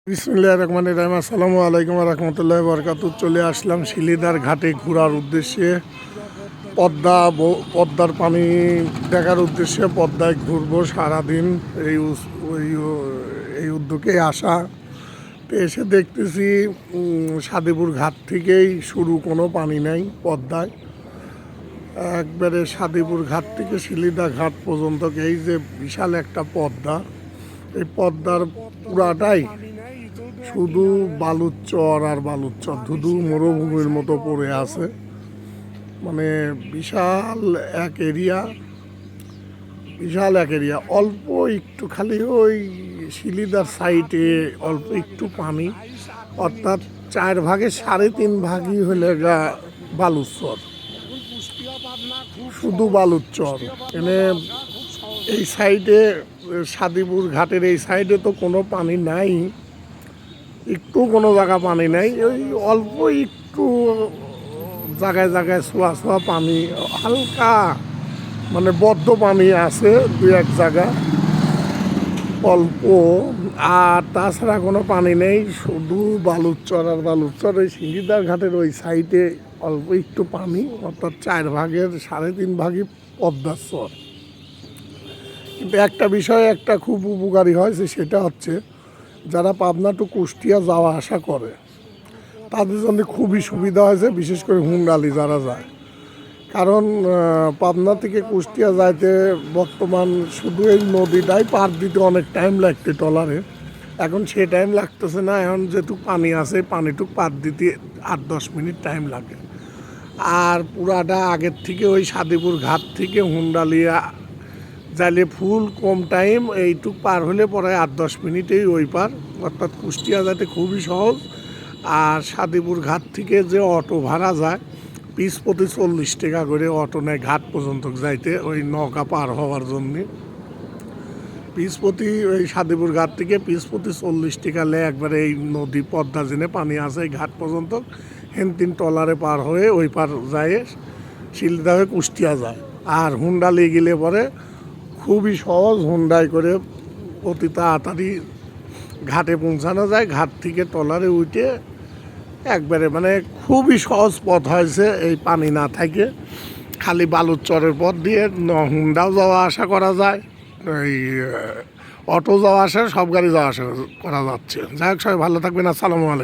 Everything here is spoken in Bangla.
বিসমিল্লাহির রহমানির রহিম। আসসালামু আলাইকুম ওয়া রাহমাতুল্লাহি ওয়া বারাকাতুহু। চলে আসলাম শিলিদার ঘাটে ঘোরার উদ্দেশ্যে, পদ্মার পানি দেখার উদ্দেশ্যে। পদ্মায় ঘুরবো সারাদিন, এই উদ্যোগে আসা। তো এসে দেখতেছি সাদেপুর ঘাট থেকেই শুরু, কোনো পানি নাই পদ্মায়। একবারে সাদেপুর ঘাট থেকে শিলিদা ঘাট পর্যন্ত এই যে বিশাল একটা পদ্মা, এই পদ্মার পুরাটাই শুধু বালুচর আর বালুচর, ধুধু মরুভূমির মতো পড়ে আছে। মানে বিশাল এক এরিয়া, অল্প একটু খালি ওই শিলিদার সাইডে অল্প একটু পানি, অর্থাৎ 4 ভাগের 3.5 ভাগই হলে গা বালুচর, শুধু বালুচর। এনে এই সাইডে সাদিপুর ঘাটের এই সাইডে তো কোনো পানি নাই, একটু কোনো জায়গা পানি নাই। ওই অল্প একটু জায়গায় জায়গায় ছোঁয়া পানি, হালকা মানে বদ্ধ পানি আছে 2-1 জায়গা অল্প, আর তাছাড়া কোনো পানি নেই, শুধু বালুচর আর বালুচর। ওই শিলিদার ঘাটের ওই সাইডে অল্প একটু পানি, অর্থাৎ 4 ভাগের 3.5 ভাগই পদ্মার চর। কিন্তু একটা বিষয় একটা খুব উপকারী হয়েছে, সেটা হচ্ছে যারা পাবনা টু কুষ্টিয়া যাওয়া আসা করে তাদের জন্য খুবই সুবিধা হয়েছে, বিশেষ করে হুন্ডালি যারা যায়। কারণ পাবনা থেকে কুষ্টিয়া যাইতে বর্তমান শুধু এই নদীটাই পার দিতে অনেক টাইম লাগতে ট্রলারে, এখন সে টাইম লাগতেছে না। এখন যেটুক পানি আছে, পানিটুক পার দিতে 8-10 মিনিট টাইম লাগে। আর পুরাটা আগের থেকে ওই সাদেপুর ঘাট থেকে হুন্ডালিয়া যাইলে ফুল কম টাইম, এইটুক পার হলে পরে 8-10 মিনিটেই ওই পার, অর্থাৎ কুষ্টিয়া যাতে খুবই সহজ। আর সাদেপুর ঘাট থেকে যে অটো ভাড়া যায়, পিস প্রতি 40 টাকা করে অটো নেয় ঘাট পর্যন্ত যাইতে, ওই নৌকা পার হওয়ার জন্যে। পিস প্রতি ওই সাদেপুর ঘাট থেকে পিস প্রতি 40 টাকা লে একবারে এই নদী পদ্মা জেনে পানি আছে এই ঘাট পর্যন্ত, হেনতিন ট্রলারে পার হয়ে ওই পার যায়, শিলদা হয়ে কুষ্টিয়া যায়। আর হুন্ডালি গেলে পরে খুবই সহজ, হুন্ডাই করে অতি তাড়াতাড়ি ঘাটে পৌঁছানো যায়। ঘাট থেকে ট্রলারে উঠে একবারে মানে খুবই সহজ পথ হয়েছে, এই পানি না থাকে। খালি বালুচরের পথ দিয়ে হুন্ডাও যাওয়া আসা করা যায়, এই অটো যাওয়া আসা, সব গাড়ি যাওয়া আসা করা যাচ্ছে। যাই হোক, সবাই ভালো থাকবেন। আসসালামু আলাইকুম।